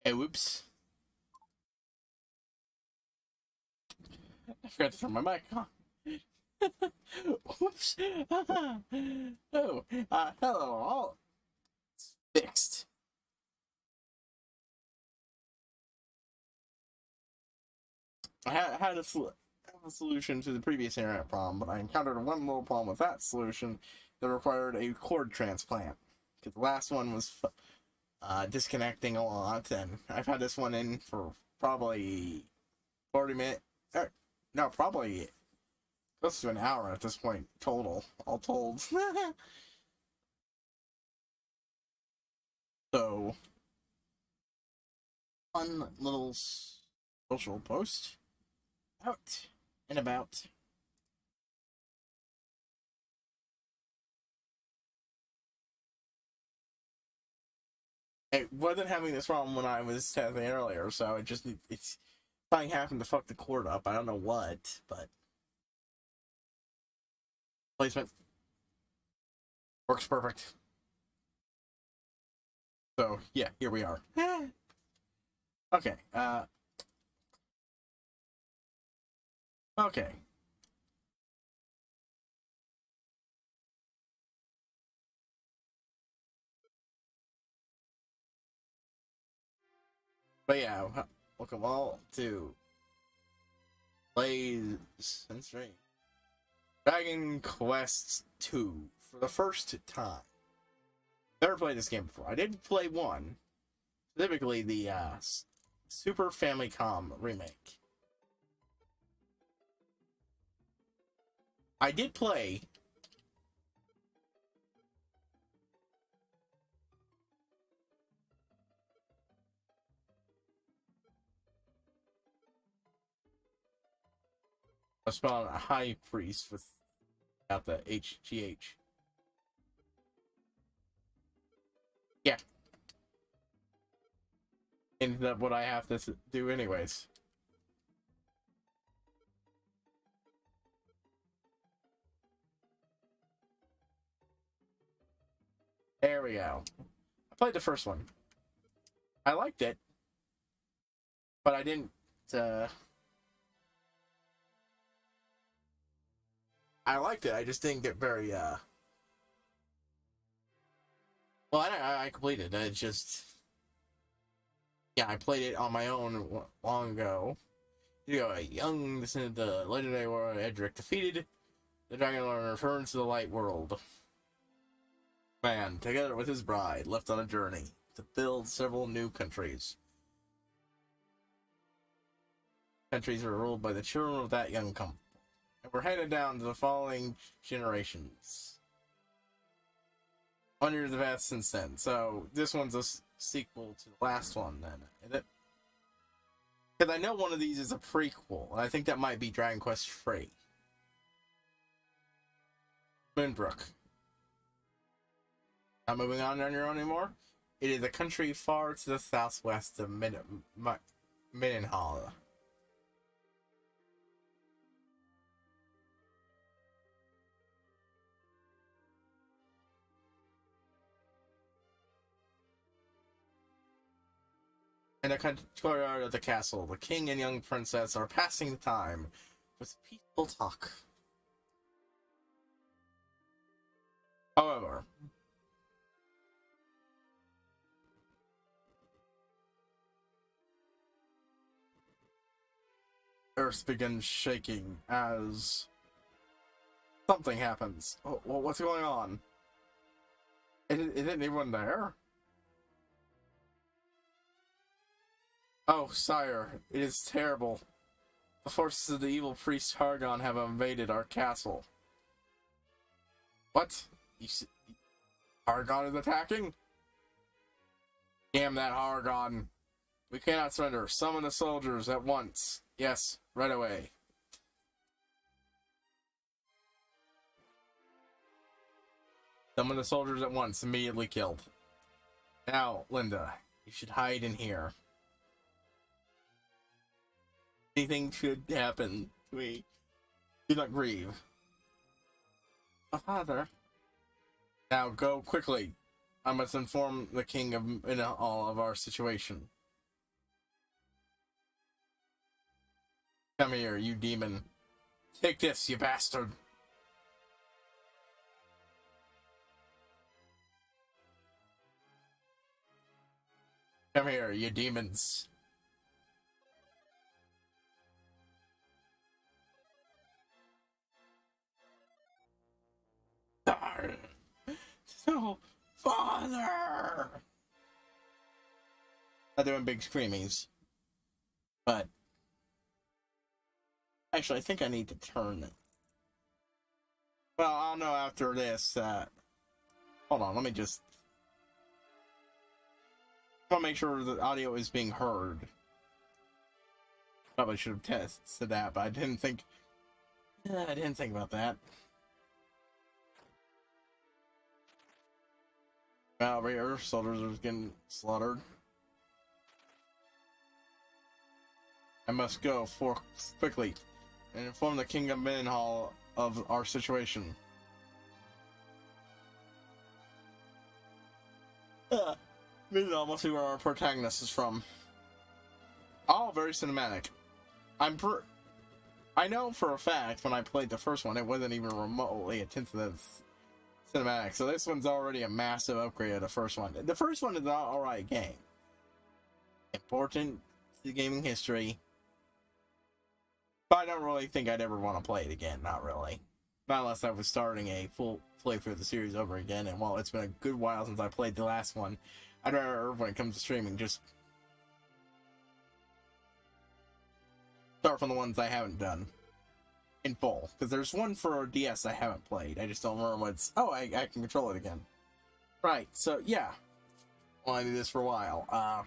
Hey, whoops. I forgot to turn my mic on. Whoops. Oh, hello all. It's fixed. I had a solution to the previous internet problem, but I encountered one little problem with that solution that required a cord transplant. Because the last one was disconnecting a lot, and I've had this one in for probably 40 minutes. No, probably close to an hour at this point, total, all told. So, fun little social post out and about. I wasn't having this problem when I was testing earlier, so it's something happened to fuck the cord up. I don't know what, but placement works perfect. So yeah, here we are. Okay. Okay. But yeah, welcome all to Blaze and Stream. Dragon Quest 2 for the first time. Never played this game before. I did play one, specifically the Super Famicom remake. I did play I spawned a high priest without the HGH. Yeah. And that's what I have to do anyways. There we go. I played the first one. I liked it, but I didn't, I liked it, I just didn't get very, well, I completed it, it's just, yeah, I played it on my own long ago. You know, a young descendant of the legendary warrior Edric defeated the Dragon Lord and returned to the light world. Man, together with his bride, left on a journey to build several new countries. Countries are ruled by the children of that young couple, and were handed down to the following generations. 100 years have passed since then, so this one's a sequel to the last one, then, is it? Because I know one of these is a prequel, and I think that might be Dragon Quest III. Moonbrook. Not moving on your own anymore? It is a country far to the southwest of Minnenhall. In the courtyard of the castle, the king and young princess are passing the time with peaceful talk. However, Earth begins shaking as something happens. Oh, what's going on? Isn't anyone there? Oh, sire, it is terrible. The forces of the evil priest Hargon have invaded our castle. What? Hargon is attacking? Damn that Hargon. We cannot surrender. Summon the soldiers at once. Yes, right away. Summon the soldiers at once. Immediately killed. Now, Linda, you should hide in here. Anything should happen to me. Do not grieve. Oh, father. Now go quickly. I must inform the king of all of our situation. Come here, you demon. Take this, you bastard. Come here, you demons. So, Father! I'm doing big screamings. But actually, I think I need to turn it. Well, I'll know after this. Hold on, let me just. I want to make sure the audio is being heard. Probably should have tested that, but I didn't think. I didn't think about that. Well, right here, soldiers are getting slaughtered. I must go quickly and inform the King of Mendenhall of our situation. Mendenhall must see where our protagonist is from. All very cinematic. I know for a fact when I played the first one, it wasn't even remotely attentive to the cinematic. So this one's already a massive upgrade of the first one. The first one is an alright game. Important to the gaming history. But I don't really think I'd ever want to play it again. Not really. Not unless I was starting a full playthrough of the series over again. And while it's been a good while since I played the last one, I'd rather, when it comes to streaming, just start from the ones I haven't done in full. Because there's one for DS I haven't played. I just don't remember what's... Oh, I can control it again. Right, so yeah. Well, I do this for a while.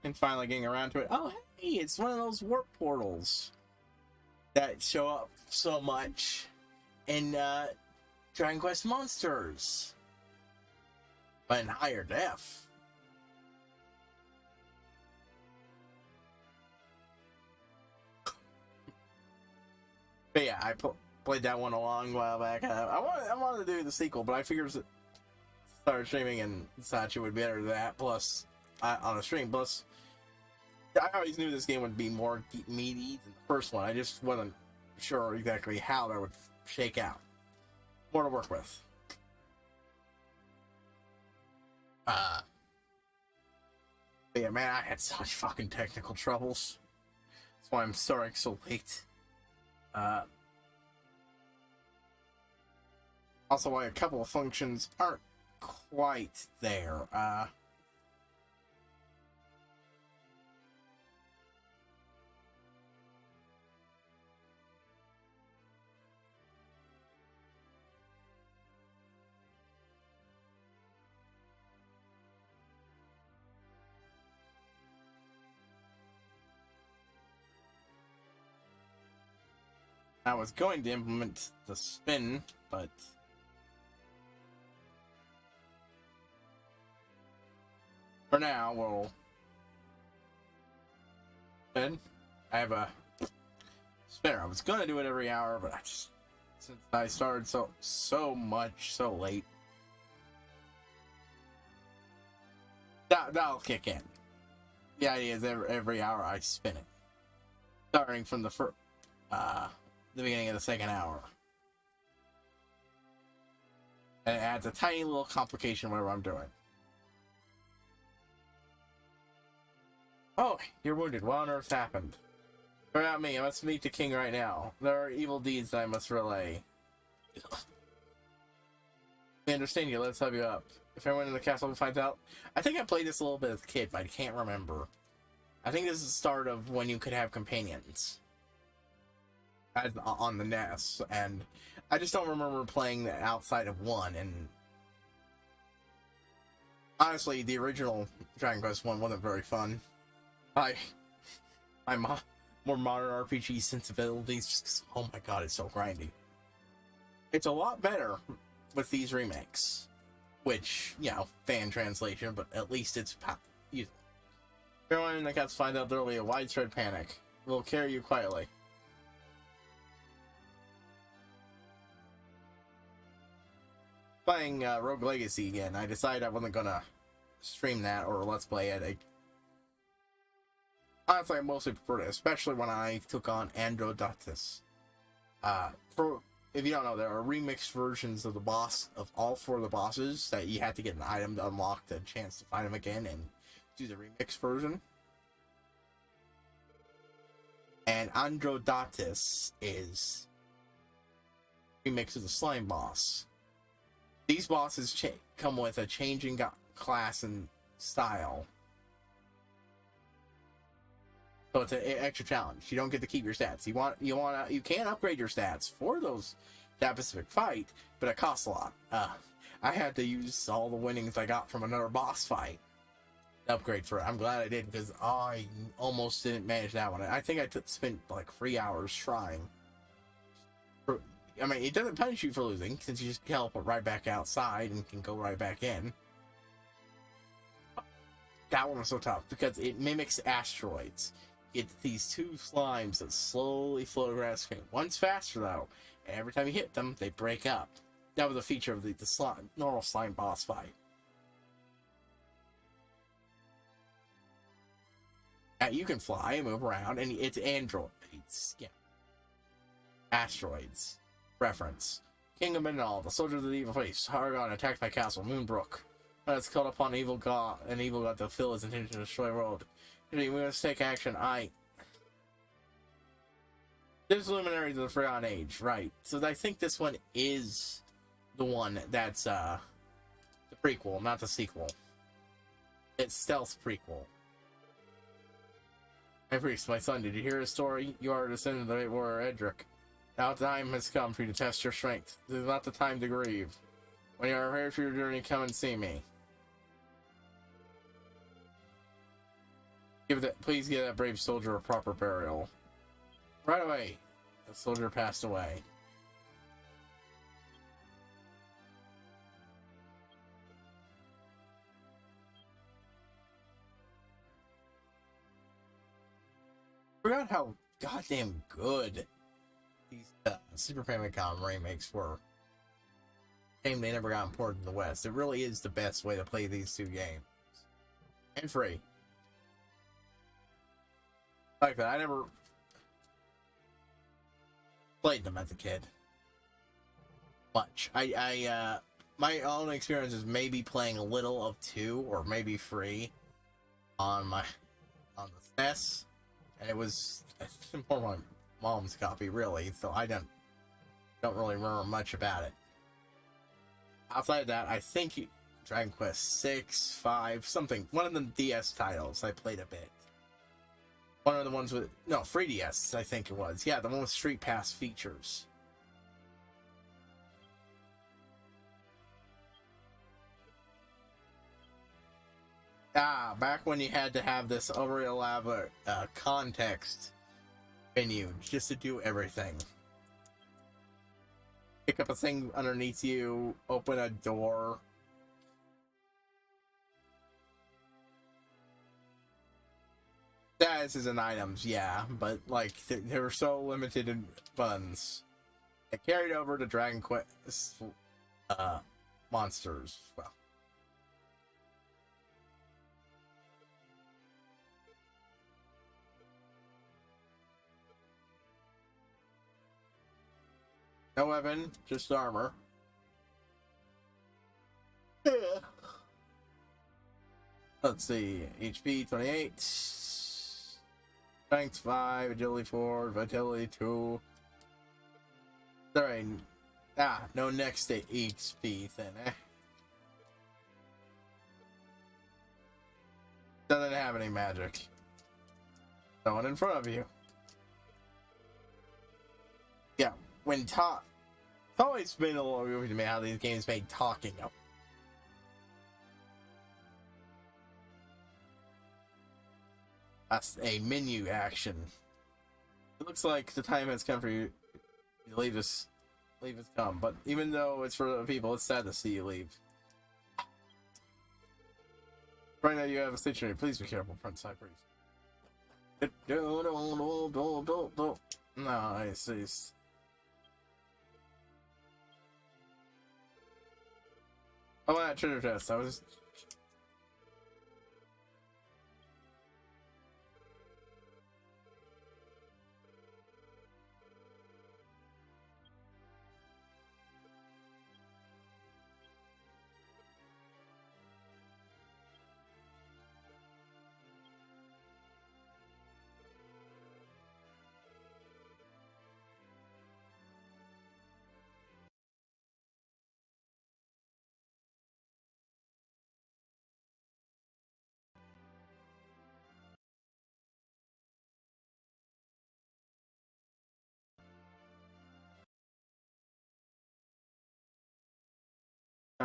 And finally getting around to it. Oh, hey, it's one of those warp portals that show up so much in Dragon Quest Monsters, but in higher def. But yeah, I played that one a long while back. I wanted to do the sequel, but I figured start streaming and such, it would be better than that. Plus, on a stream. Plus, I always knew this game would be more meaty than the first one. I just wasn't sure exactly how that would shake out. More to work with. But yeah, man, I had such fucking technical troubles. That's why I'm starting so late. Also, why a couple of functions aren't quite there. I was going to implement the spin, but for now, we'll spin. I have a spinner. I was going to do it every hour, but since I started so much so late, that'll kick in. The idea is every hour I spin it, starting from the beginning of the second hour. And it adds a tiny little complication whatever I'm doing. Oh, you're wounded. What on earth happened? About me, I must meet the king right now. There are evil deeds that I must relay. We understand you. Let's help you up. If everyone in the castle finds out... I think I played this a little bit as a kid, but I can't remember. I think this is the start of when you could have companions. On the NES, and I just don't remember playing outside of one. And honestly, the original Dragon Quest 1 wasn't very fun. I'm more modern RPG sensibilities, just 'cause, oh my god, it's so grindy. It's a lot better with these remakes, which, you know, fan translation, but at least it's usable. Everyone in the cats finds out there will be a widespread panic. We'll carry you quietly. Playing Rogue Legacy again. I decided I wasn't gonna stream that or let's play it. Honestly, I mostly preferred it, especially when I took on Androdatus. For if you don't know, there are remixed versions of the boss of all 4 of the bosses that you had to get an item to unlock the chance to find them again and do the remixed version. And Androdatus is remix of the slime boss. These bosses come with a changing class and style. So it's an extra challenge. You don't get to keep your stats. You can upgrade your stats for that specific fight, but it costs a lot. I had to use all the winnings I got from another boss fight to upgrade for it. I'm glad I did, because I almost didn't manage that one. I think I spent like 3 hours trying. I mean, it doesn't punish you for losing, since you just teleport right back outside and can go right back in. That one was so tough, because it mimics asteroids. It's these 2 slimes that slowly float around the screen. One's faster, though, and every time you hit them, they break up. That was a feature of the normal slime boss fight. You can fly and move around, and it's androids. Yeah. Asteroids. Reference. King of Midnall, the soldiers of the evil face, Hargon attacked my castle, Moonbrook. When it's called upon an evil god to fill his intention to destroy the world. We must take action. There's Luminaries of the Forgotten Age, right. So I think this one is the one that's the prequel, not the sequel. It's stealth prequel. Hey priest, my son, did you hear his story? You are a descendant of the great warrior Edric. Now the time has come for you to test your strength. This is not the time to grieve. When you are prepared for your journey, come and see me. Please give that brave soldier a proper burial. Right away. The soldier passed away. Forgot how goddamn good these Super Famicom remakes were. Shame they never got imported to the West. It really is the best way to play these 2 games. And free. Like that, I never played them as a kid. Much. My own experience is maybe playing a little of 2 or maybe 3 on the SNES, and it was more my mom's copy, really. So I don't really remember much about it. Outside of that, I think Dragon Quest 6, 5, something. One of the DS titles I played a bit. One of the ones with... No, 3DS, I think it was. Yeah, the one with Street Pass features. Back when you had to have this overly elaborate context menu just to do everything. Pick up a thing underneath you, open a door. Statuses and items, yeah, but like they were so limited in buttons. It carried over to Dragon Quest monsters. Well, no weapon, just armor. Yeah. Let's see, HP 28. Strength 5, Agility 4, Vitality 2. Sorry. No next to HP then, eh? Doesn't have any magic. Someone in front of you. Yeah, when talk. It's always been a little weird to me how these games made talking up. That's a menu action. It looks like the time has come for you to leave us come. But even though it's for other people, it's sad to see you leave. Right now you have a stationary. Please be careful, Prince High Priest. No, I see. Oh, that treasure chest. I was...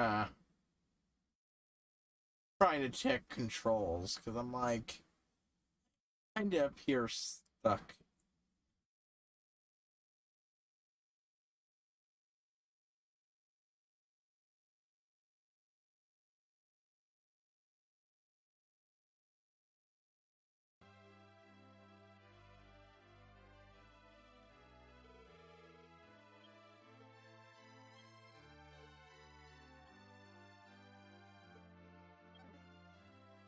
Uh, trying to check controls, because I'm like, kind of up here stuck.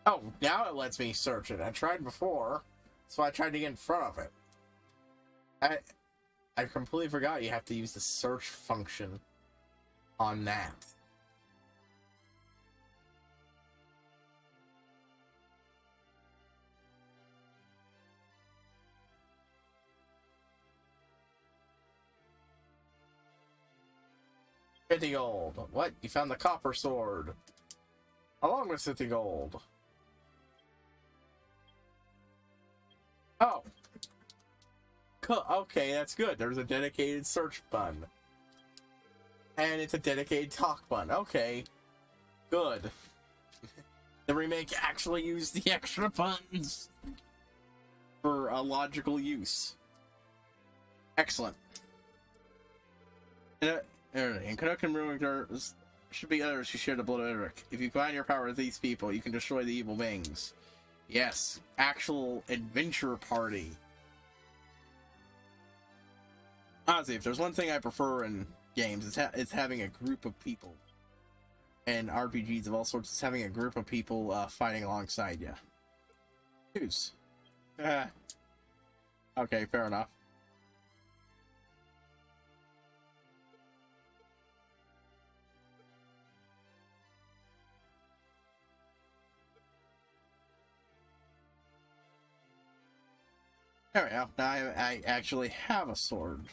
Oh, now it lets me search it. I tried before, so I tried to get in front of it. I completely forgot you have to use the search function on that. $50 gold. What? You found the copper sword. Along with $50 gold. Oh. Okay, that's good. There's a dedicated search button. And it's a dedicated talk button. Okay. Good. The remake actually used the extra buttons for a logical use. Excellent. In Canuck and Brewing, there should be others who share the blood of Eric. If you combine your power with these people, you can destroy the evil beings. Yes, actual adventure party. Honestly, if there's one thing I prefer in games, it's having a group of people. And RPGs of all sorts, it's having a group of people fighting alongside you. Who's? Okay, fair enough. There we go. Now I actually have a sword.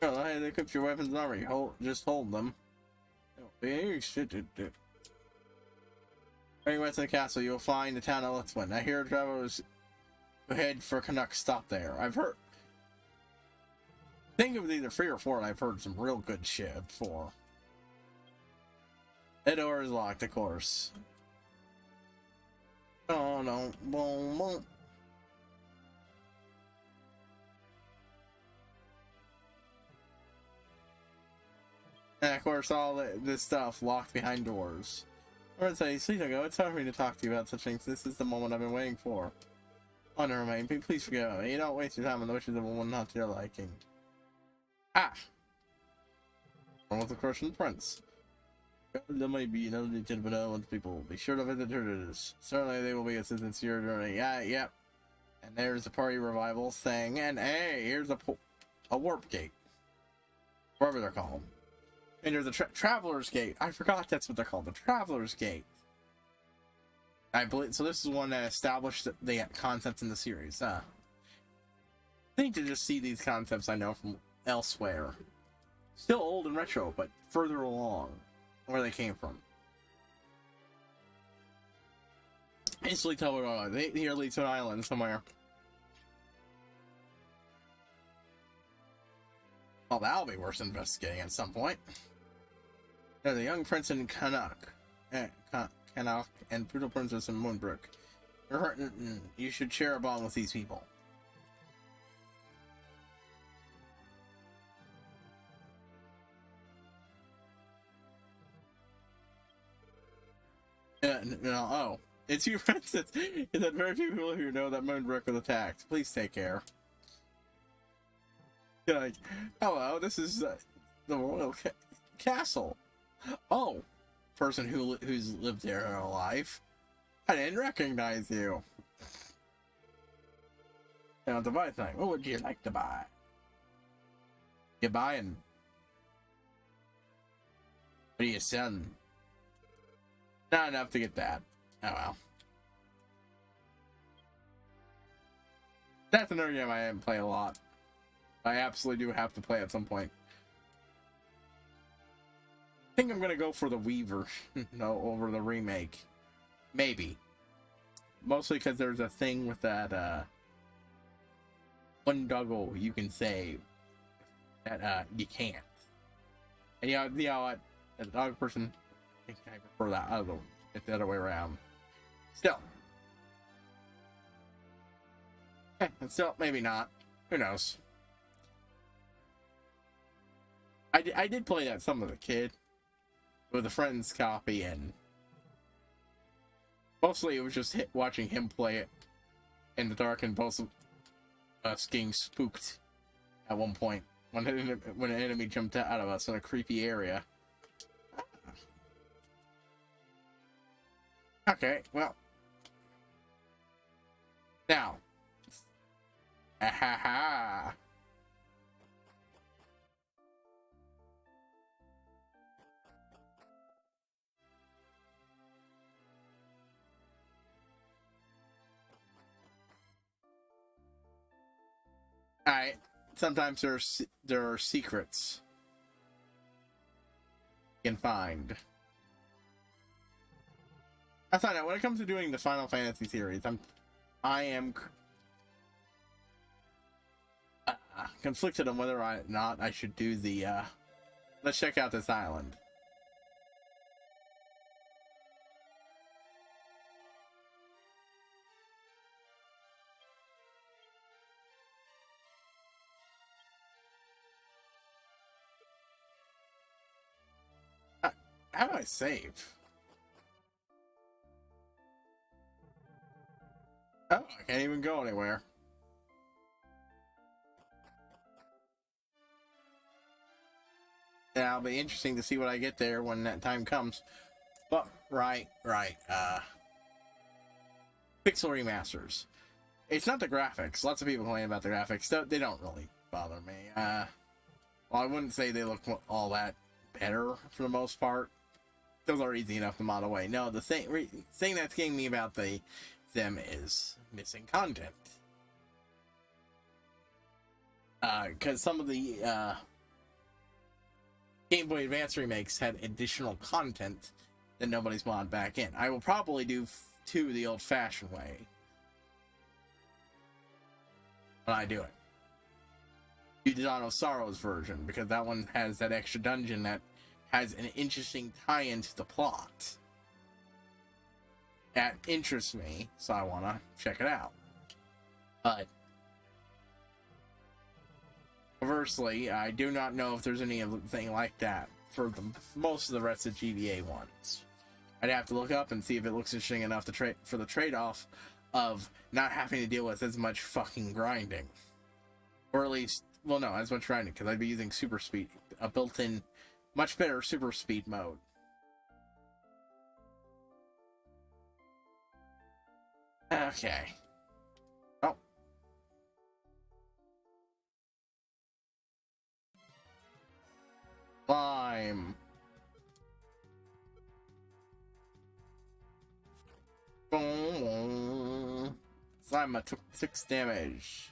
Oh, I equip your weapons and armor. Just hold them. Bring west to the castle. You'll find the town of Litzwin. I hear travelers who head for Canuck stop there. I've heard. I think it was either 3 or 4, and I've heard some real good shit before. The door is locked, of course. Oh no. Boom, boom. And of course, all this stuff locked behind doors. I would say, please don't go. It's hard for me to talk to you about such things. This is the moment I've been waiting for. Oh, never mind. Please forgive me. You don't waste your time on the wishes of a woman not to your liking. Ah! One with the Crushing Prince. There might be another legitimate people. Be sure to visit her. Certainly they will be assistance to your journey. Yeah, yep. And there's the party revival thing. And hey, here's a warp gate. Whatever they're called. And there's a Traveler's Gate. I forgot that's what they're called. The Traveler's Gate. I believe so. This is one that established the concepts in the series. I think to just see these concepts I know from elsewhere. Still old and retro, but further along where they came from. Instantly tell me they here leads to an island somewhere. Well, that'll be worth investigating at some point. There's a young prince in Canuck, and brutal princess in Moonbrook. You should share a bond with these people. Oh, it's you, princess. Is that very few people who know that Moonbrook was attacked? Please take care. You're like, hello, this is the royal castle. Oh, person who's lived there in her life. I didn't recognize you. Now to buy thing. What would you like to buy? You buying? What are you selling? Not enough to get that. Oh well. That's another game I haven't played a lot. I absolutely do have to play at some point. I think I'm gonna go for the Wii version, no, over the remake. Maybe. Mostly because there's a thing with that, one doggo you can save that, you can't. And you know what? as a dog person, I think I prefer that the other way around. Still. And still, maybe not. Who knows? I did play that some as a kid with a friend's copy, and mostly it was just watching him play it in the dark, and both of us getting spooked at one point when an enemy jumped out of us in a creepy area. Okay, well. Now. Ahaha. Alright. Sometimes there are secrets you can find. I thought that when it comes to doing the Final Fantasy series, I am conflicted on whether or not I should do the let's check out this island. How do I save? Oh, I can't even go anywhere. Yeah, it'll be interesting to see what I get there when that time comes. But, right. Pixel remasters. It's not the graphics. Lots of people complain about the graphics. They don't really bother me. Well, I wouldn't say they look all that better for the most part. Those are easy enough to mod away. No, the thing that's getting me about them is missing content. Because some of the Game Boy Advance remakes had additional content that nobody's modded back in. I will probably do 2 the old-fashioned way when I do it. Do the Dawn of Sorrows version, because that one has that extra dungeon that has an interesting tie-in to the plot. That interests me, so I want to check it out. But conversely, I do not know if there's anything like that for most of the rest of the GBA ones. I'd have to look up and see if it looks interesting enough to for the trade-off of not having to deal with as much fucking grinding. Or at least, well, no, as much grinding, because I'd be using super speed, a built-in, much better super speed mode. Okay. Oh. Climb. Boom. Slime took 6 damage.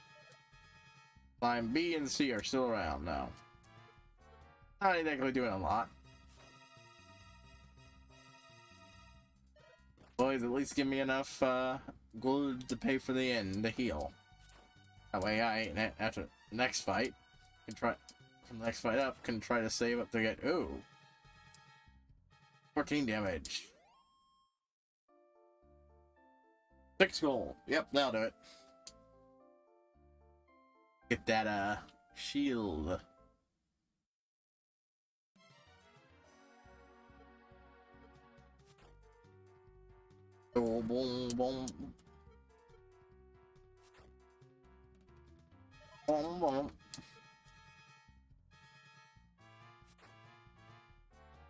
Slime B and C are still around now. Not exactly doing a lot. Boys, at least give me enough gold to pay for the end to heal. That way I, after the next fight, can try from the next fight up, can try to save up to get 14 damage. 6 gold. Yep, that'll do it. Get that shield. Boom, boom, boom. Boom, boom.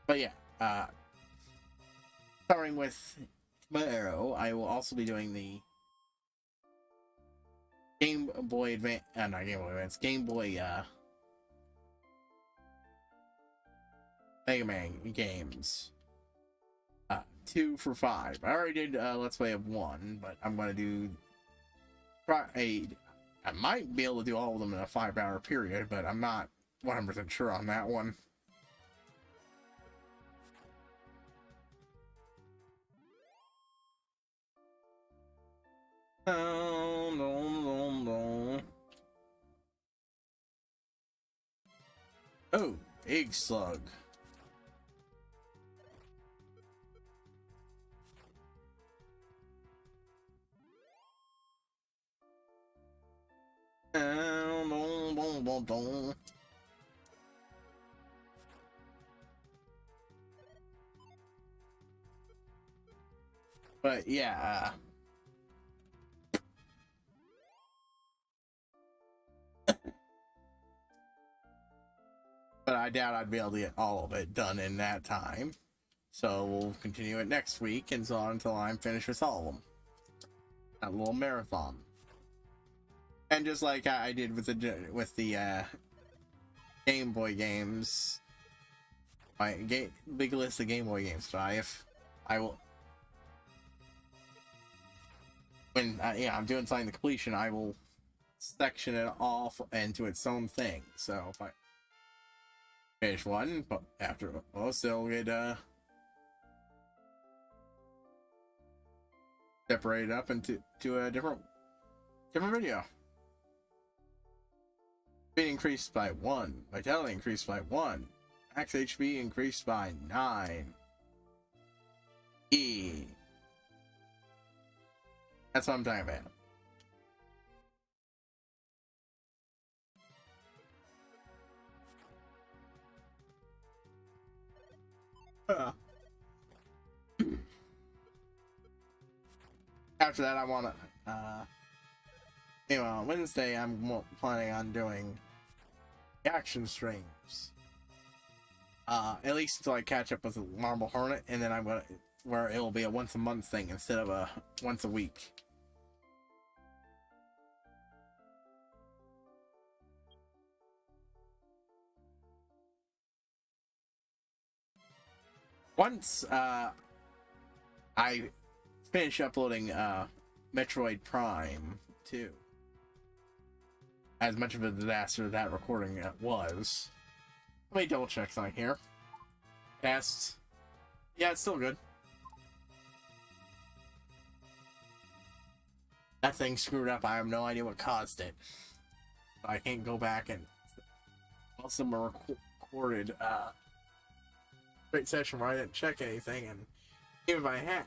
But yeah, starting with tomorrow, I will also be doing the Game Boy Advance, not Game Boy Advance, Game Boy, Mega Man games. 2 for 5. I already did Let's Play of 1, but I'm going to do... I might be able to do all of them in a 5-hour period, but I'm not 100% sure on that one. Oh, Big Slug. But yeah, but I doubt I'd be able to get all of it done in that time. So we'll continue it next week and so on until I'm finished with all of them. A little marathon. And just like I did with the Game Boy games, my big list of Game Boy games. So I will, when yeah, I'm doing something to completion, I will section it off into its own thing. So if I finish one, but after most, it'll get separated up into a different video. Speed increased by 1. Vitality increased by 1. Max HP increased by 9. E. That's what I'm talking about. After that, I want to, anyway, on Wednesday, I'm planning on doing action streams. At least until I catch up with Marble Hornet, and then I'm gonna, where it'll be a once a month thing instead of a once a week. Once, I finish uploading, Metroid Prime 2. As much of a disaster that recording was. Let me double check something here. Passed. Yeah, it's still good. That thing screwed up. I have no idea what caused it. I can't go back and most of them are recorded great session where I didn't check anything, and even if I had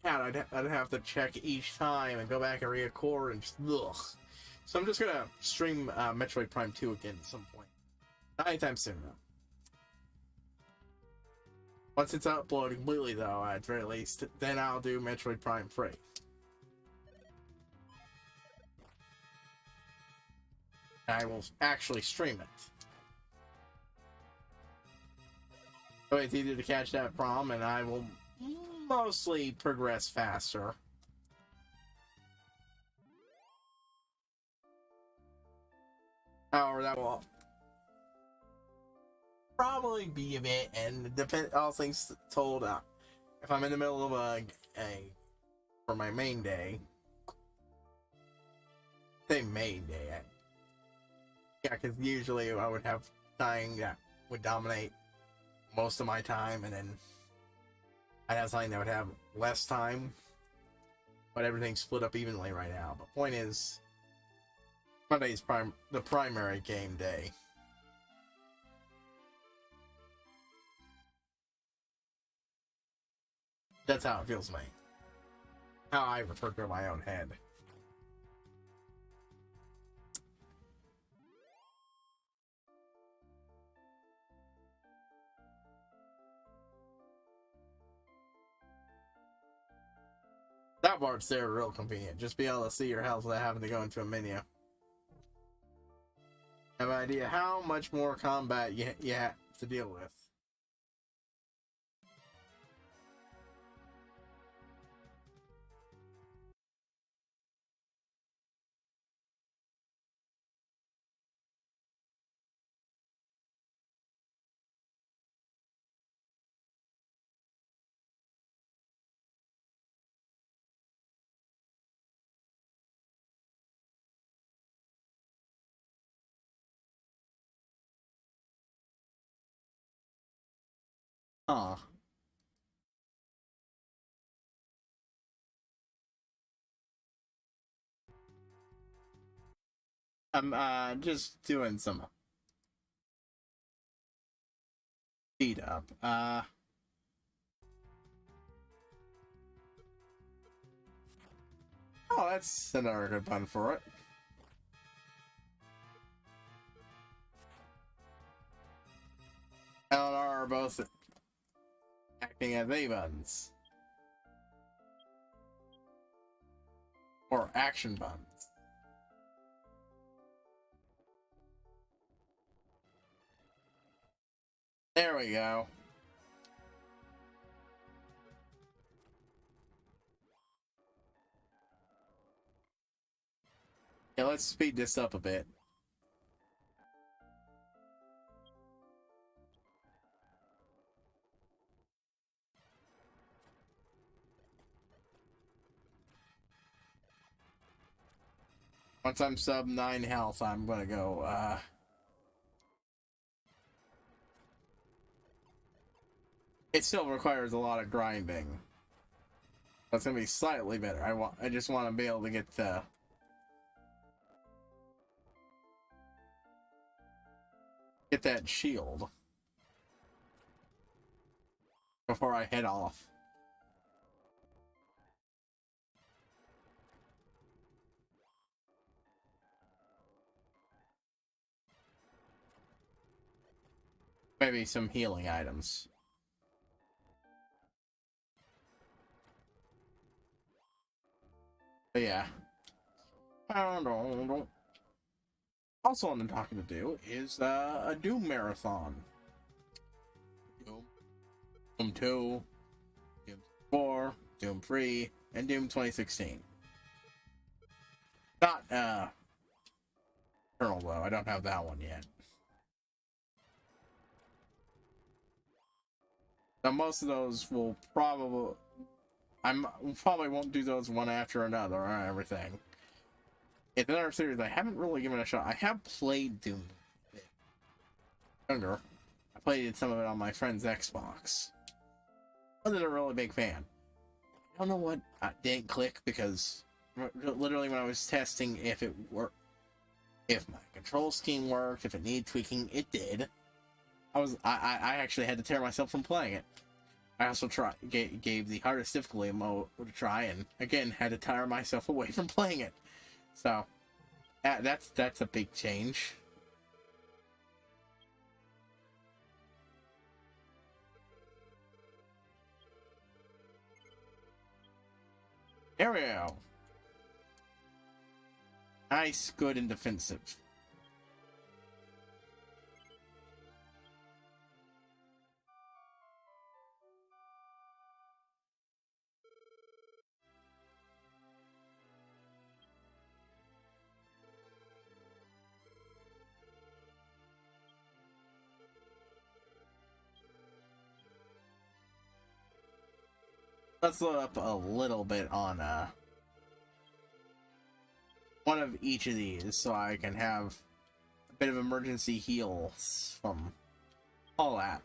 I'd have to check each time and go back and re-record and just ugh. So I'm just gonna stream Metroid Prime 2 again at some point. Not anytime soon though. Once it's uploaded completely though, at very least, then I'll do Metroid Prime 3. I will actually stream it. So it's easier to catch that prom, and I will mostly progress faster. However, that will probably be a bit, and depend all things told. If I'm in the middle of a for my main day, say main day, yeah, because usually I would have something that would dominate most of my time, and then I'd have something that would have less time, but everything's split up evenly right now. But point is, Monday's the primary game day. That's how it feels to me. How I refer to my own head. That part's there real convenient. Just be able to see your health without having to go into a menu. Have an idea how much more combat you have to deal with. Huh. I'm just doing some speed up. Oh, that's another good pun for it. are both acting as A buttons. Or action buttons. There we go. Yeah, let's speed this up a bit. Once I'm sub 9 health, I'm gonna go, it still requires a lot of grinding. That's gonna be slightly better. I just want to be able to get that shield before I head off. Maybe some healing items. But yeah. Also, what I'm talking to do is a Doom marathon. Doom 2, Doom 4, Doom 3, and Doom 2016. Not Eternal though. I don't have that one yet. Now most of those will probably probably won't do those one after another or everything. It's another series I haven't really given a shot. I have played Doom younger. I played some of it on my friend's Xbox. Wasn't a really big fan. I don't know what didn't click because literally when I was testing if it worked, if my control scheme worked, if it needed tweaking, it did. I actually had to tear myself from playing it. I also gave the hardest difficulty mode a try, and again had to tire myself away from playing it. So that's a big change. There we go. Nice, good, and defensive. Let's load up a little bit on one of each of these so I can have a bit of emergency heals from all that.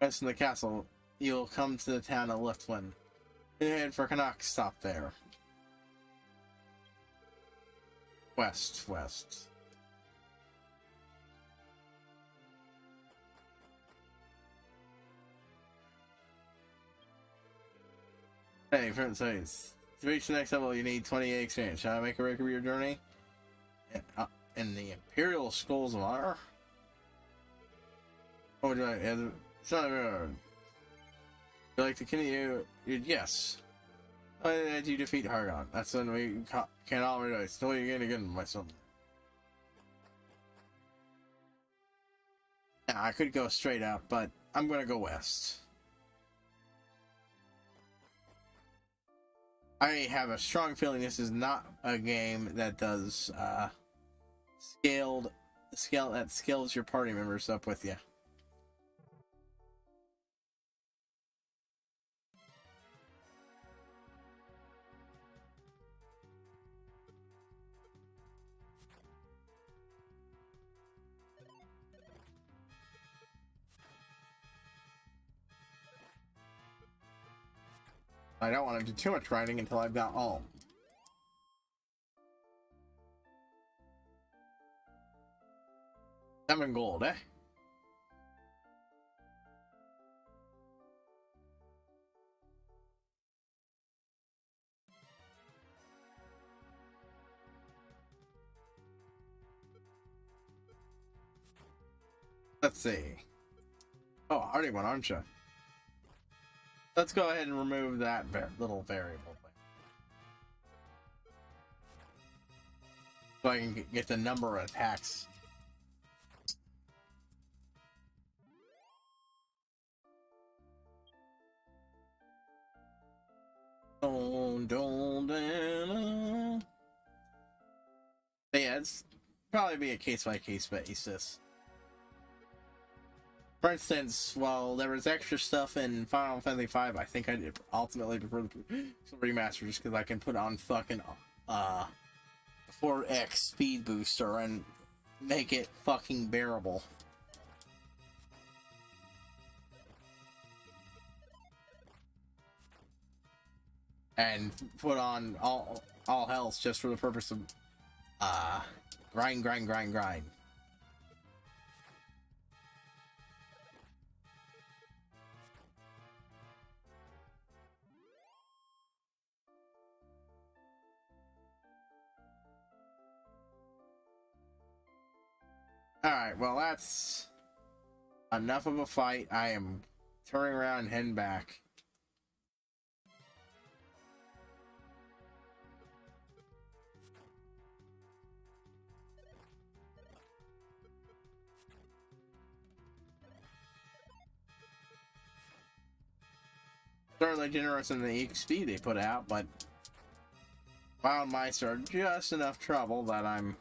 West in the castle, you'll come to the town of Liftwin. Head for Canuck, stop there. West. Hey, friend says, to reach the next level, you need 28 experience. Shall I make a record of your journey? In the Imperial Skulls of Honor? What would you like? Son of a... You like to continue? Yes. Did you defeat Hargon? That's when we can all realize. Still, you're gonna get my son. Now, I could go straight up, but I'm gonna go west. I have a strong feeling this is not a game that does that scales your party members up with you. I don't want to do too much grinding until I've got all. $7 gold, eh? Let's see. Oh, already one, aren't you? Let's go ahead and remove that little variable thing. So I can get the number of attacks. Yeah, it's probably be a case-by-case basis. For instance, while there was extra stuff in Final Fantasy V, I think I ultimately prefer the remaster just because I can put on fucking 4x speed booster and make it fucking bearable. And put on all health just for the purpose of grind. Alright, well that's enough of a fight. I am turning around and heading back. Certainly generous in the XP they put out, but wild mice are just enough trouble that I'm...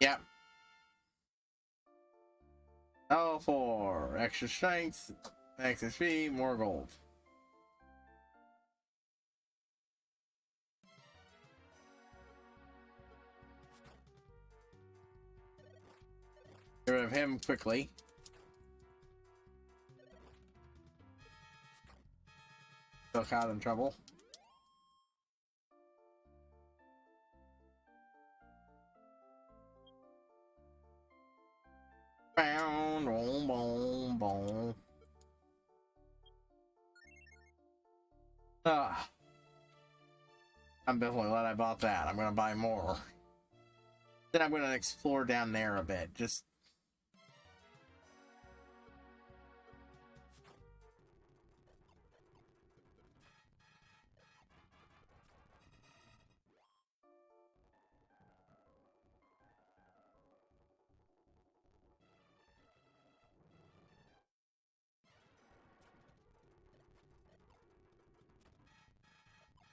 Yep. Oh, for extra strength, extra XP, more gold. Get rid of him quickly. Still caught in trouble. Boom, boom, boom. Ah. I'm definitely glad I bought that. I'm gonna buy more. Then I'm gonna explore down there a bit. Just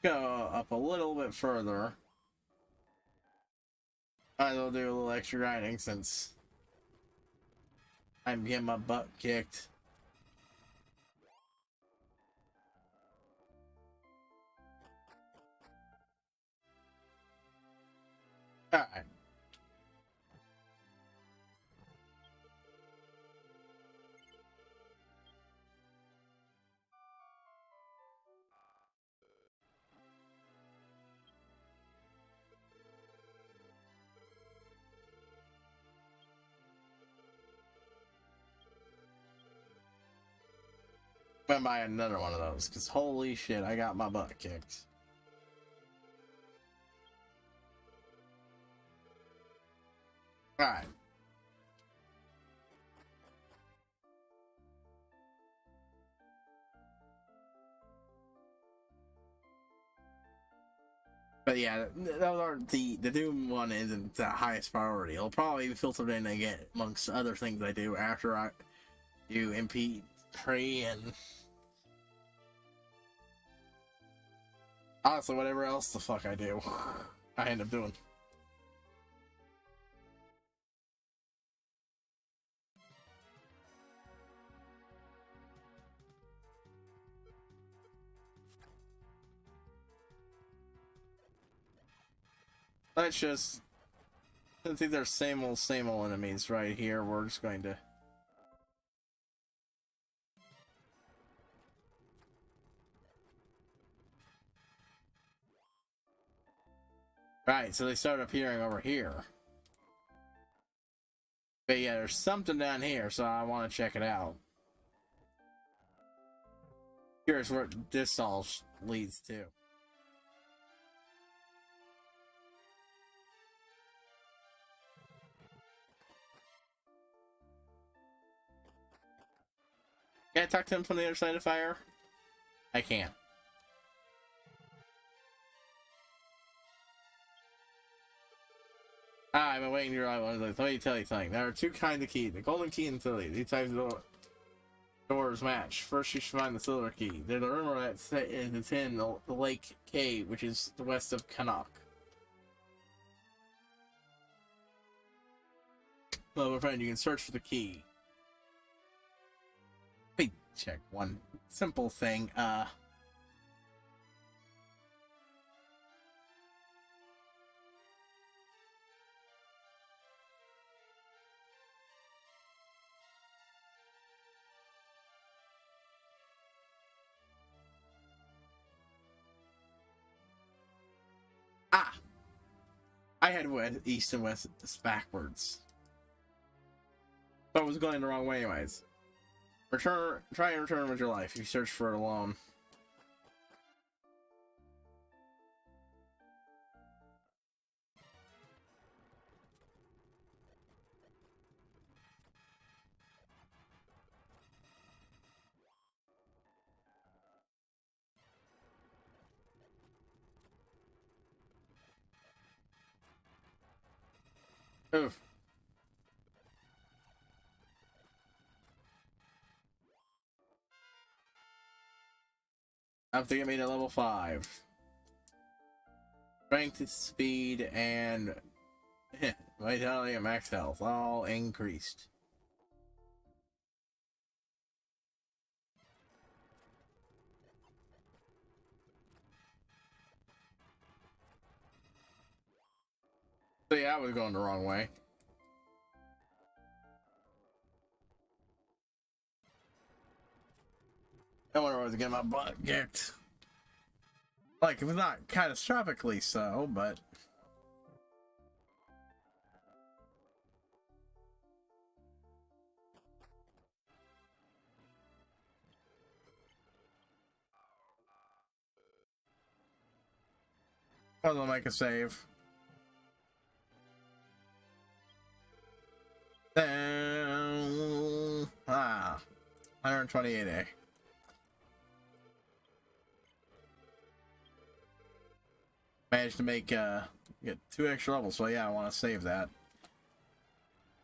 go up a little bit further. Might as well do a little extra grinding since I'm getting my butt kicked. Alright. I'm gonna buy another one of those, because holy shit, I got my butt kicked. Alright. But yeah, those are the Doom one isn't the highest priority. It'll probably be filtered in again amongst other things I do after I do MP3 and honestly whatever else the fuck I do, I end up doing. Let's just, since these are same old enemies right here, we're just going to right, so they start appearing over here. But yeah, there's something down here, so I want to check it out. Curious what this all leads to. Can I talk to him from the other side of the fire? I can't. Ah, I've been waiting your eye. Let me tell you something. There are two kinds of keys: the golden key and the silver. These types of doors match. First, you should find the silver key. There's a rumor that it's in the Lake Cave, which is the west of Canuck. Well, my friend, you can search for the key. Let me check one simple thing. I had east and west backwards. But I was going the wrong way anyways. Try and return with your life. You search for it alone. Oof. I have to get me to level 5. Strength, speed, and vitality and max health all increased. So yeah, I was going the wrong way. I wonder if I was getting my butt kicked. Like, it was not catastrophically so, but... I'll make a save. 128A. Managed to make get 2 extra levels, so yeah, I want to save that.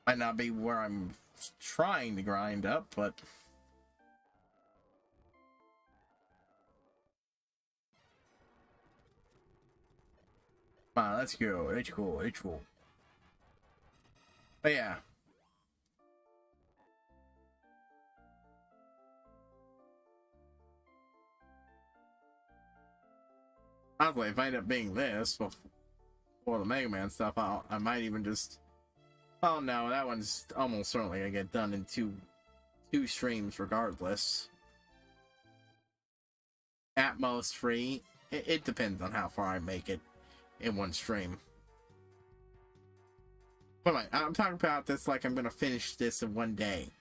Might not be where I'm trying to grind up, but come on, let's go. It's cool, it's cool. But yeah. Honestly, if I end up being this before the Mega Man stuff, I might even just... Oh no, that one's almost certainly gonna get done in two streams regardless. At most 3. It depends on how far I make it in one stream. But I'm talking about this like I'm gonna finish this in one day.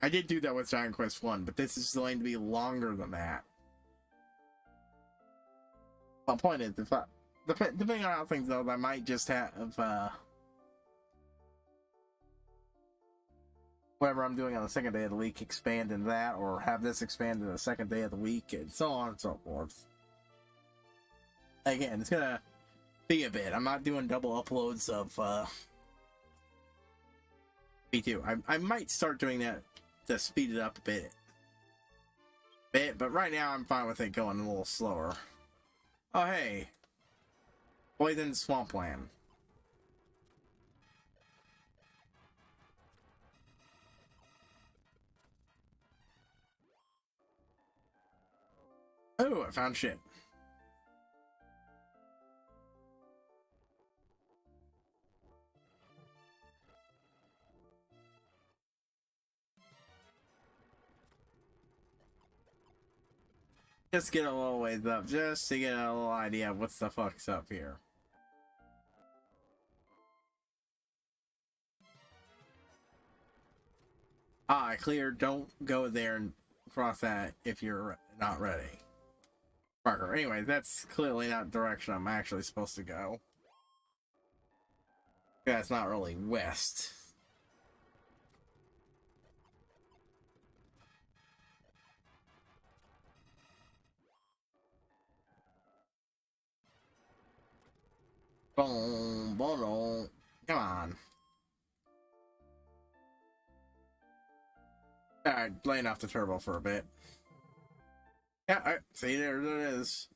I did do that with Dragon Quest 1, but this is going to be longer than that. My point is, if depending on how things go, I might just have whatever I'm doing on the second day of the week expand in that, or have this expand in the second day of the week, and so on and so forth. Again, it's gonna be a bit. I'm not doing double uploads of P2. I might start doing that to speed it up a bit, but right now I'm fine with it going a little slower. Oh hey, Poison Swampland. Oh, I found shit. Just get a little ways up, just to get a little idea of what the fuck's up here. Ah, clear. Don't go there and cross that if you're not ready. Marker. Anyway, that's clearly not the direction I'm actually supposed to go. That's not really west. Boom, boom, boom. Come on. Alright, laying off the turbo for a bit. Yeah, alright, see, there it is.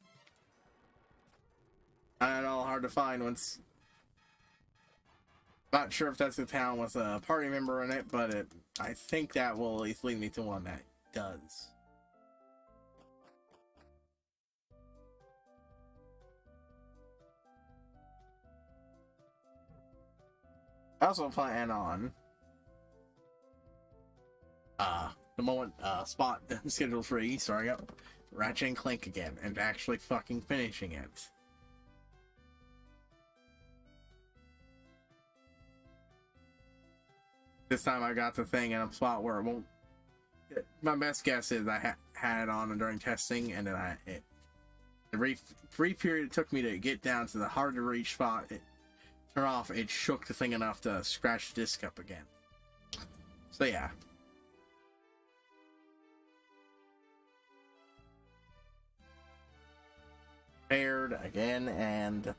I know, hard to find once. Not sure if that's a town with a party member in it, but I think that will at least lead me to one that does. I also plan on the moment spot scheduled free, sorry, yep, Ratchet and Clank again and actually fucking finishing it. This time I got the thing in a spot where it won't. My best guess is I had it on during testing, and then the brief period it took me to get down to the hard to reach spot, turn off, it shook the thing enough to scratch the disc up again. So yeah. Paired again and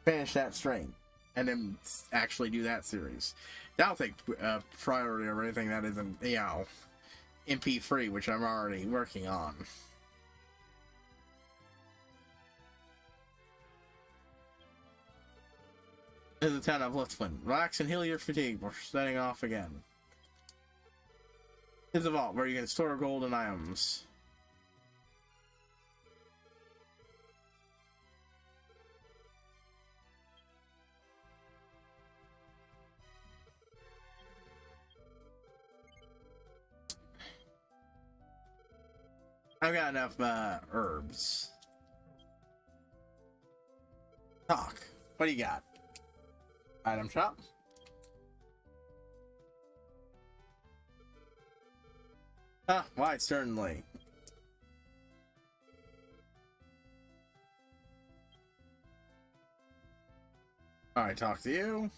finish that string. And then actually do that series. That'll take priority over anything that isn't, you know, MP3, which I'm already working on. This is the town of Lutzman. Relax and heal your fatigue. We're setting off again. Here's a vault where you can store gold and items. I've got enough herbs. Talk. What do you got? Item shop. Why certainly. Alright, talk to you.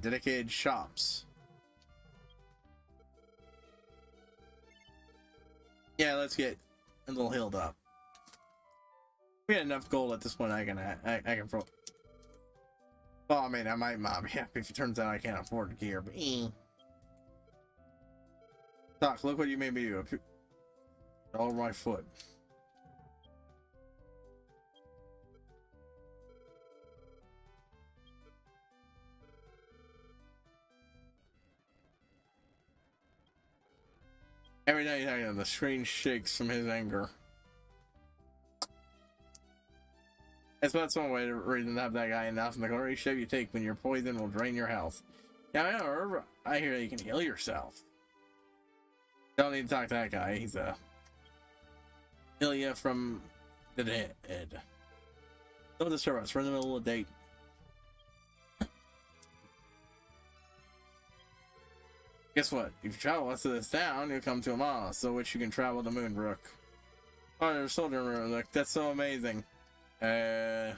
Dedicated shops. Yeah, let's get a little healed up. We got enough gold at this point. I can pro. Well, I mean, I might not be happy if it turns out I can't afford the gear, but Doc, look what you made me do. All over my foot. Every night the screen shakes from his anger. That's one way to reason to have that guy announcing the every step you take when you're poisoned will drain your health. Yeah, I hear you can heal yourself. Don't need to talk to that guy. He's a heal you from the dead. Don't disturb us. We're in the middle of the date. Guess what? If you travel west of this town, you'll come to a mall, so which you can travel to Moonbrook. Oh, there's a soldier room. Look, that's so amazing. I'm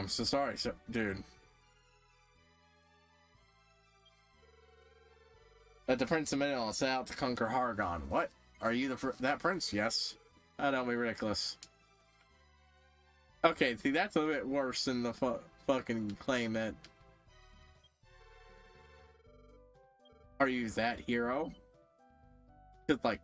so sorry, dude. Let the Prince of Manila set out to conquer Hargon. What? Are you that prince? Yes. Oh, don't be ridiculous. Okay, see, that's a bit worse than the fucking claim that... Are you that hero? Just like...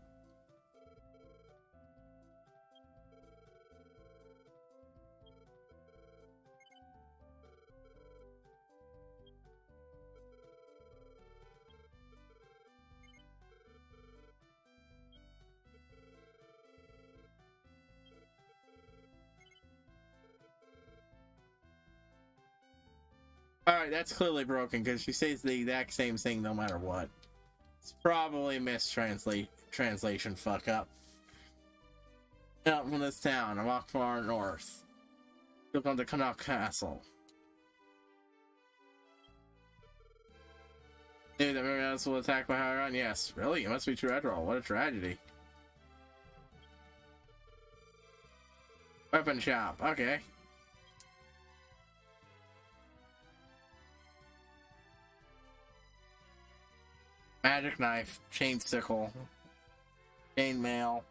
Alright, that's clearly broken because she says the exact same thing no matter what. It's probably translation fuck up. Out from this town, I walk far north. You'll come to Connaught Castle. Dude, the Marionettes will attack by Hiron? Yes. Really? It must be true after all. What a tragedy. Weapon shop. Okay. Magic knife, chain sickle, chain mail.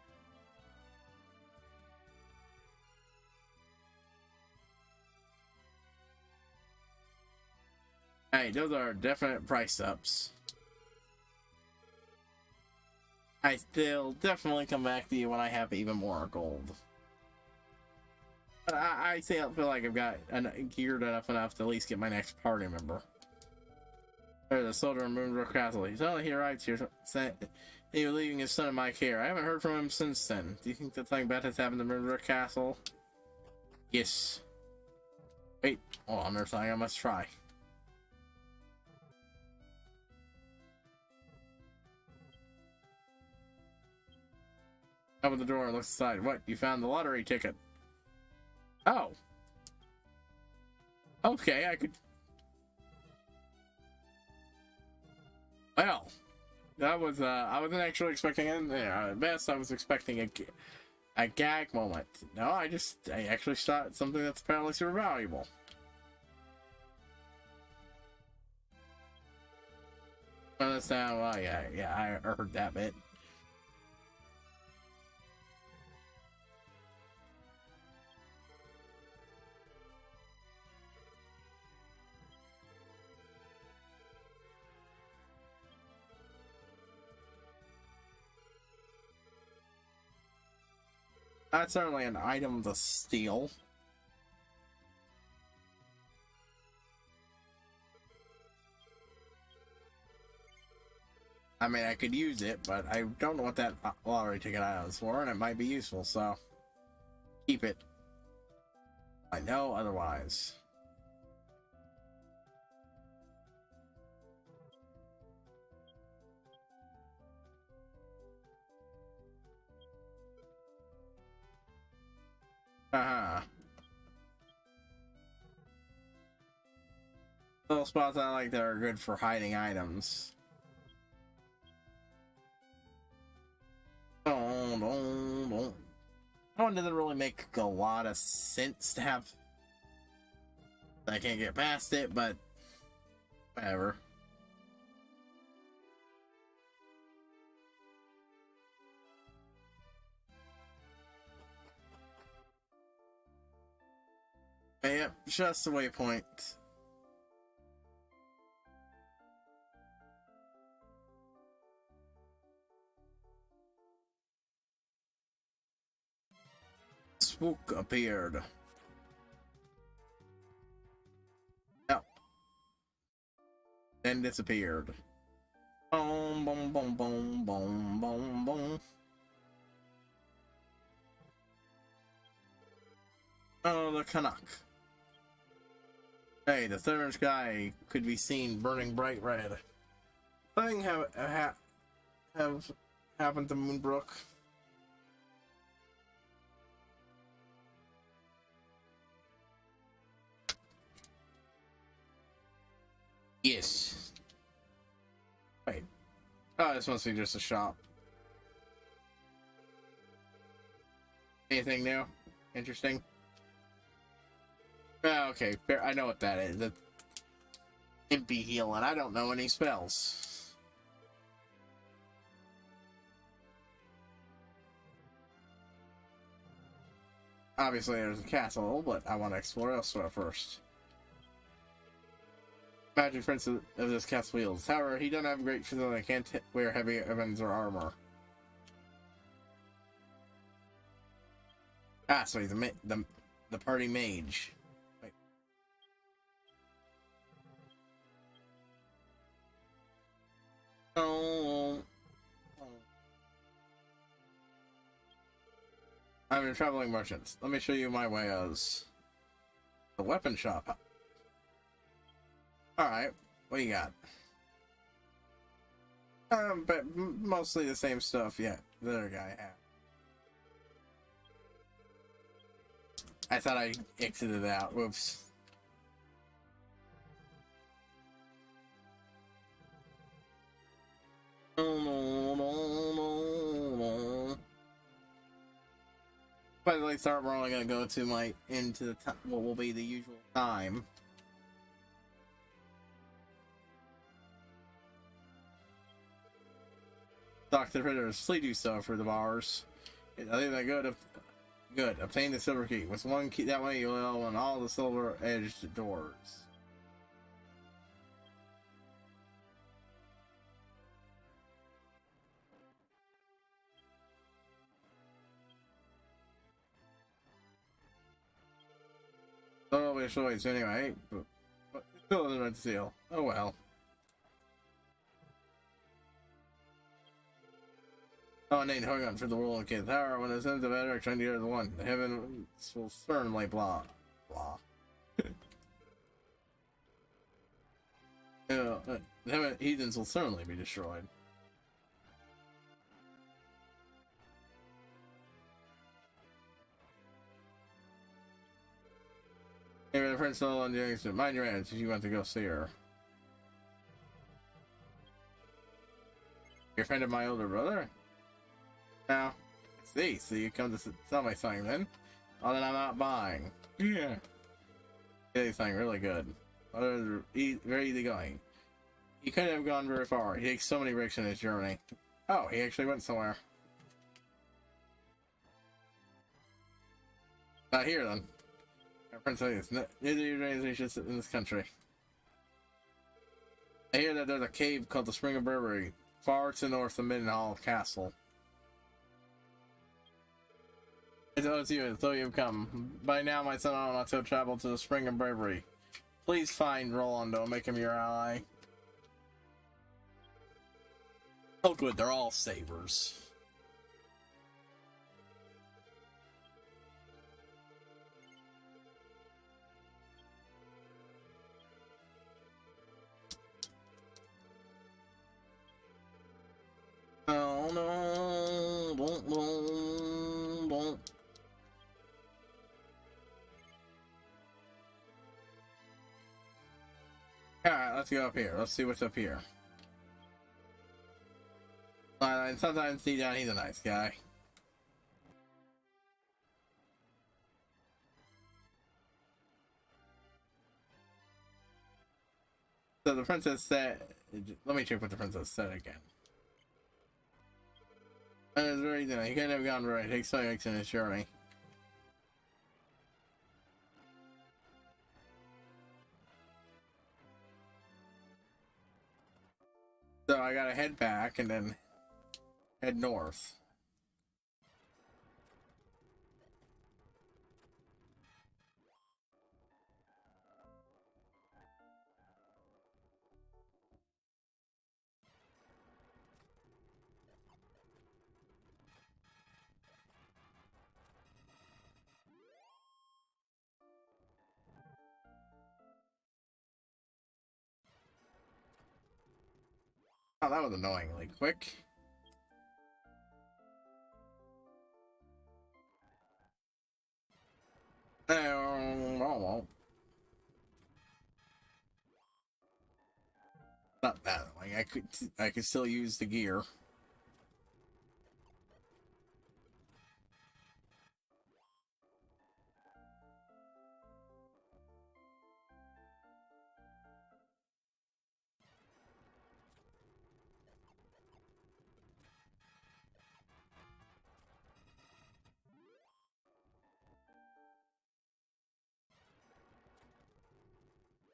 Hey, those are definite price ups. I still definitely come back to you when I have even more gold. But I feel like I've got geared enough to at least get my next party member. There's a soldier in Moonbrook Castle. He's only he arrived here saying he was leaving his son in my care. I haven't heard from him since then. Do you think that something bad has happened to Moonbrook Castle? Yes. Wait, hold on, there's something I must try. Open the door and look inside. What? You found the lottery ticket. Oh. Okay, I could... Well, that was, I wasn't actually expecting it. Yeah, at best, I was expecting a gag moment. No, I actually shot something that's apparently super valuable. Well, that's now, well, yeah, I heard that bit. That's certainly an item to steal. I mean, I could use it, but I don't know what that lottery ticket item is for, and it might be useful, so keep it. I know otherwise. Little spots I like that are good for hiding items. That one doesn't really make a lot of sense to have. I can't get past it, but whatever. Yep, just a waypoint. Spook appeared. Yep. Then disappeared. Boom, boom, boom, boom, boom, boom, boom. Oh, the Canuck. Hey, the southern sky could be seen burning bright red. Something have happened to Moonbrook. Yes. Wait. Oh, this must be just a shop. Anything new? Interesting? Oh, okay, I know what that is. That's Impy healing. I don't know any spells. Obviously, there's a castle, but I want to explore elsewhere first. Magic Prince of this castle wields. However, he doesn't have great physical and can't wear heavy weapons or armor. Ah, so he's the party mage. Wait. Oh. I'm a traveling merchant. Let me show you my wares. The weapon shop. Alright, what you got? But mostly the same stuff, yeah, the other guy had. I thought I exited out, whoops. By the way, start, we're only gonna go to into the what will be the usual time. Dr. Ritter's fleet do so for the bars. I think that good. Obtain the silver key. With one key, that way you'll open all the silver edged doors. Oh, we choice anyway, but still doesn't red seal. Oh well. Oh, Nate Hogan for the world of kids. However, when it sends a better trying to get the one, the heaven will certainly blah blah. The heaven heathens will certainly be destroyed. Maybe the principal and doing so. Mind your manners if you want to go see her. You're a friend of my older brother? Now, I see. So you come to sell me something then? Oh, then I'm not buying. Yeah. Getting something really good. Very easy going. He couldn't have gone very far. He takes so many risks in his journey. Oh, he actually went somewhere. Not here then. Princess, neither organizations in this country. I hear that there's a cave called the Spring of Burberry, far to the north of Middenhall Castle. It's you, and so you've come. By now, my son ought to have traveled to the Spring of Burberry. Please find Rolando and make him your ally. Oh good, they're all sabers. Oh no, don't. Alright, let's go up here. Let's see what's up here. And sometimes he's a nice guy. So the princess said, let me check what the princess said again. And it's very good. He couldn't have gone right. It takes so much in his journey. So I gotta head back and then head north. Oh, that was annoyingly quick. Well, not that annoying. I could still use the gear.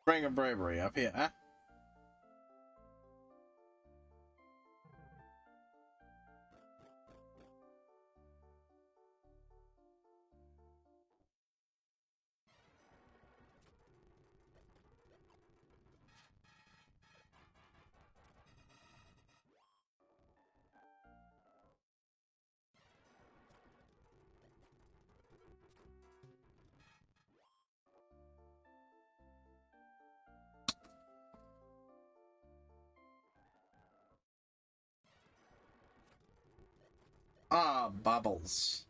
Spring of Bravery up here. Huh? Ah, bubbles.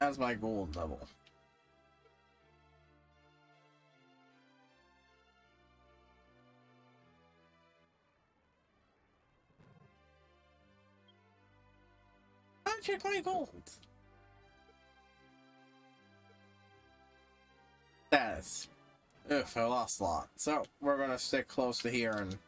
That's my gold level. I check my gold. Status. Oof, I lost a lot. So, we're gonna stick close to here and...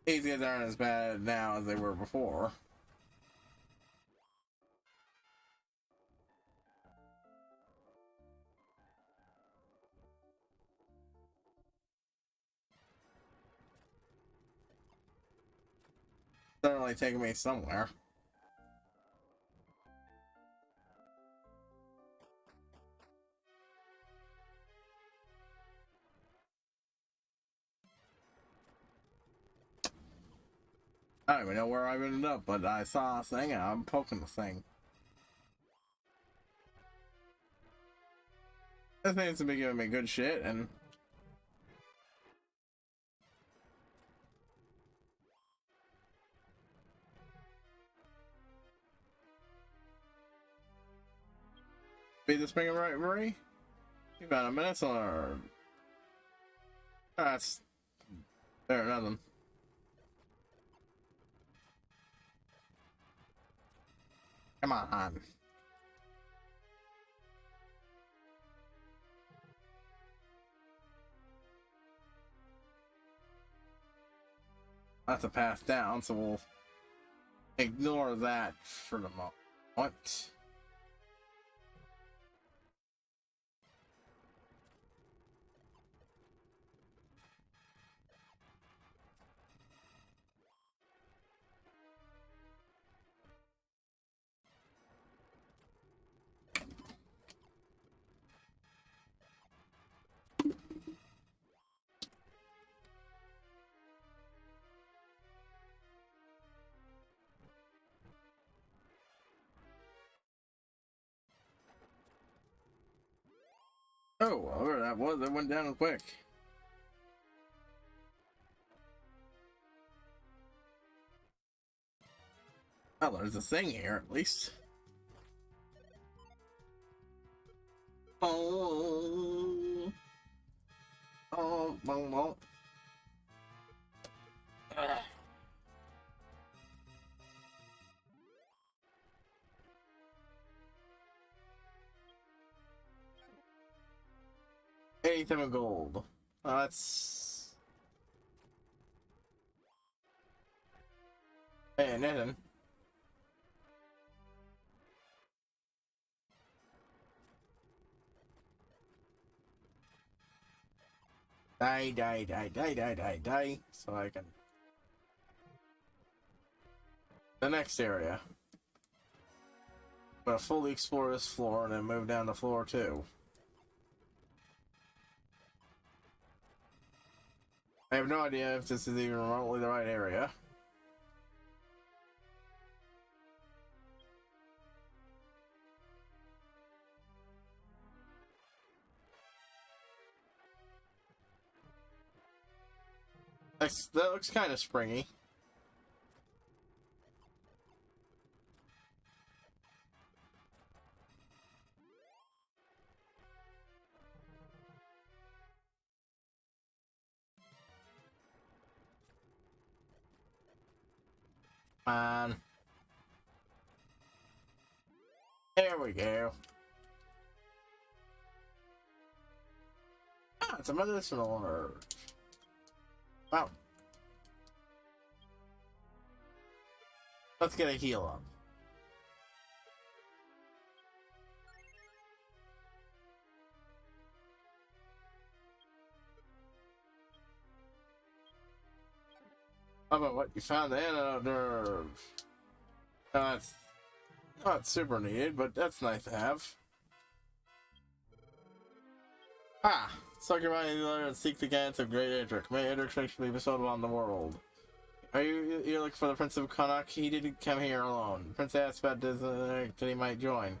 These guys aren't as bad now as they were before. Certainly taking me somewhere. I don't even know where I ended up, but I saw a thing and I'm poking the thing. This seems to be giving me good shit, and... Be the spring of right, Marie? You got a minute or... That's... There, nothing. Come on. That's a path down, so we'll ignore that for the moment. Oh, whatever that was, it went down quick. Well, there's a thing here, at least. Oh. Oh, well. $87 gold. That's... Hey, nothing. Die. So I can... The next area. I'm gonna fully explore this floor and then move down to floor 2. I have no idea if this is even remotely the right area. That looks kind of springy. There we go. Ah, it's a medicinal herb. Wow. Let's get a heal up. How about what? You found the antidote nerve. It's not super needed, but that's nice to have. Ah! Suck your money and seek the guidance of Great Edric. May Edric be bestowed upon the world. You're looking for the Prince of Connacht? He didn't come here alone. Prince asked about that he might join.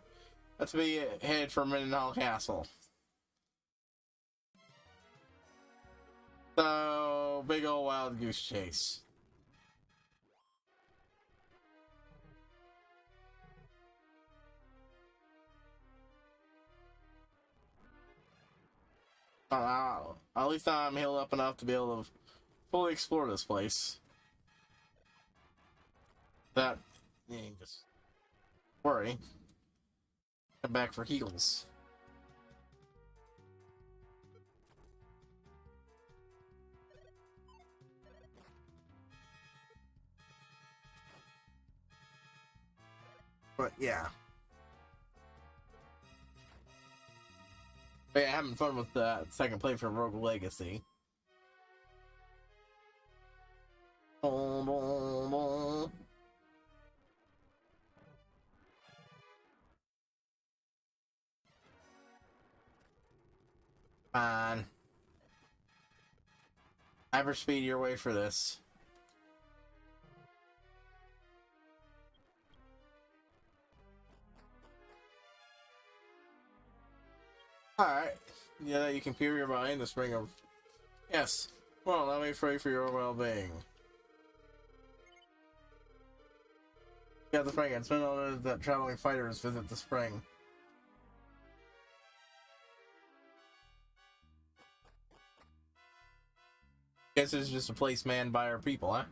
Let's be headed for Mindenhall Castle. So, big old wild goose chase. At least I'm healed up enough to be able to fully explore this place. That, yeah, just worry. Come back for heals. But yeah. But yeah, having fun with the second play for Rogue Legacy. Fine. Hyperspeed your way for this. Alright. Yeah, that you can pure your body in the spring of... Yes. Well, let me pray for your well-being. Yeah, the spring. It's been noted that traveling fighters visit the spring. Guess it's just a place manned by our people, huh?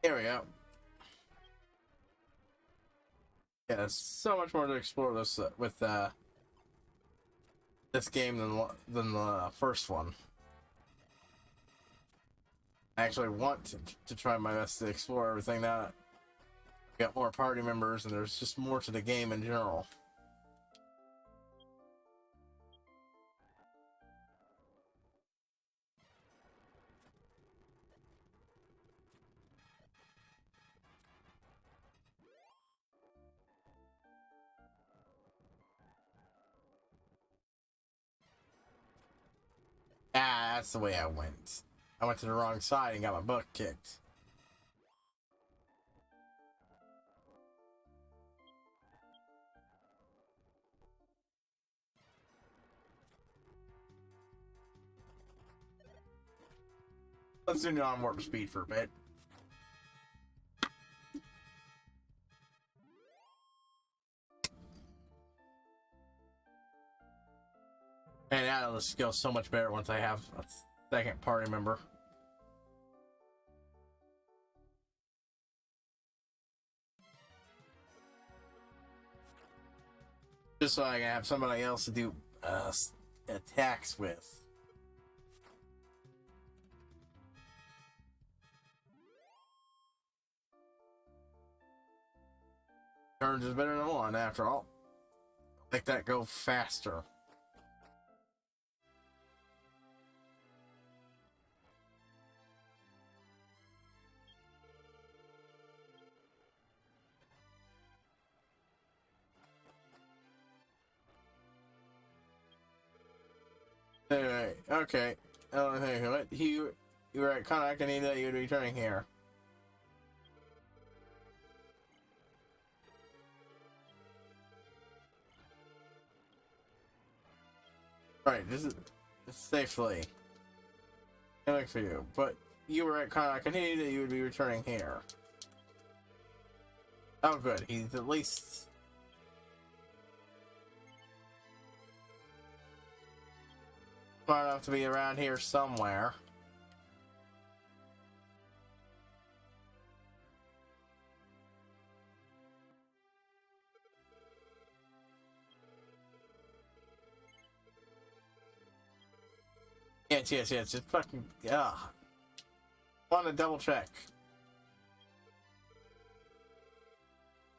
Here we go. Yeah, there's so much more to explore this with this game than the first one. I actually want to try my best to explore everything now. I've got more party members, and there's just more to the game in general. Ah, that's the way I went. I went to the wrong side and got my butt kicked. Let's do non-warp speed for a bit. And now this goes so much better once I have a second party member. Just so I can have somebody else to do attacks with. Turns is better than one, after all. Make that go faster. Anyway, okay. What? You were at Connacht and knew that you would be returning here. Right, this is safely. Good for you. But you were at Connacht and he knew that you would be returning here. Oh good, he's at least smart enough to be around here somewhere. Yes, just fucking, want to double check.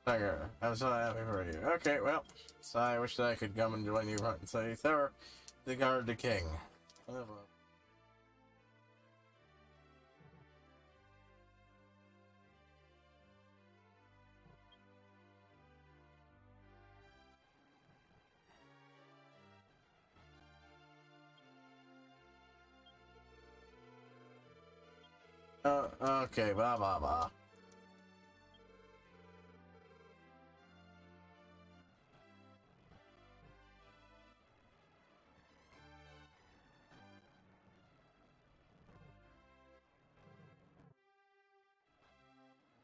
Okay, I'm so happy for you. Okay, well, so I wish that I could come and join you front and say, sir, the guard the king. Okay, blah blah blah.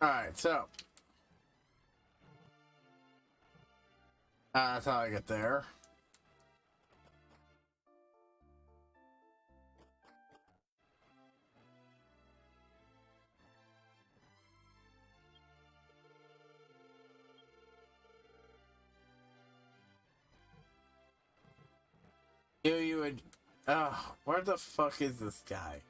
Alright, so that's how I get there. You would. Where the fuck is this guy?